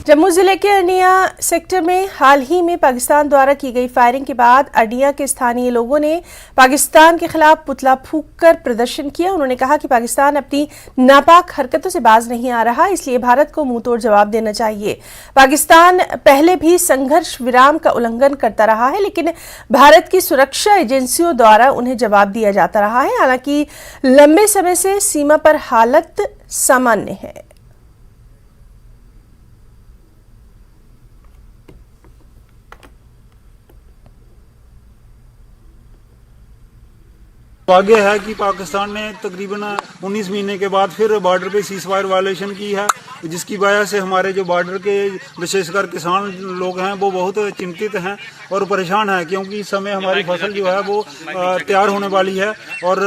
जम्मू जिले के अर्निया सेक्टर में हाल ही में पाकिस्तान द्वारा की गई फायरिंग के बाद अर्निया के स्थानीय लोगों ने पाकिस्तान के खिलाफ पुतला फूंककर प्रदर्शन किया। उन्होंने कहा कि पाकिस्तान अपनी नापाक हरकतों से बाज नहीं आ रहा, इसलिए भारत को मुंहतोड़ जवाब देना चाहिए। पाकिस्तान पहले भी संघर्ष विराम का उल्लंघन करता रहा है, लेकिन भारत की सुरक्षा एजेंसियों द्वारा उन्हें जवाब दिया जाता रहा है। हालांकि लंबे समय से सीमा पर हालत सामान्य है। आगे है कि पाकिस्तान ने तकरीबन 19 महीने के बाद फिर बॉर्डर पे सीज़फायर वायलेशन की है, जिसकी वजह से हमारे जो बॉर्डर के विशेषकर किसान लोग हैं वो बहुत चिंतित हैं और परेशान हैं, क्योंकि इस समय हमारी फसल जो है वो तैयार होने वाली है। और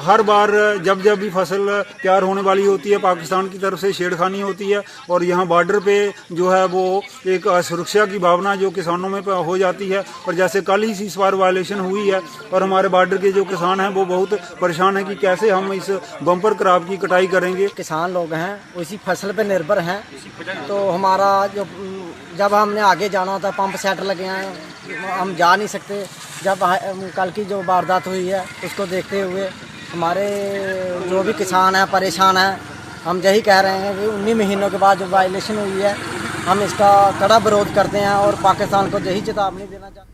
हर बार जब भी फसल तैयार होने वाली होती है पाकिस्तान की तरफ से छेड़खानी होती है और यहाँ बॉर्डर पे जो है वो एक असुरक्षा की भावना जो किसानों में हो जाती है। और जैसे कल ही सीज़फायर वायलेशन हुई है और हमारे बॉर्डर के जो किसान वो बहुत परेशान है कि कैसे हम इस बम्पर क्रॉप की कटाई करेंगे। किसान लोग हैं उसी फसल पे निर्भर हैं, तो हमारा जो जब हमने आगे जाना होता है पंप सेट लगे हैं, हम जा नहीं सकते। जब कल की जो वारदात हुई है उसको देखते हुए हमारे जो भी किसान हैं परेशान हैं। हम यही कह रहे हैं कि 19 महीनों के बाद जो वायलेशन हुई है हम इसका कड़ा विरोध करते हैं और पाकिस्तान को यही चेतावनी देना चाहते हैं।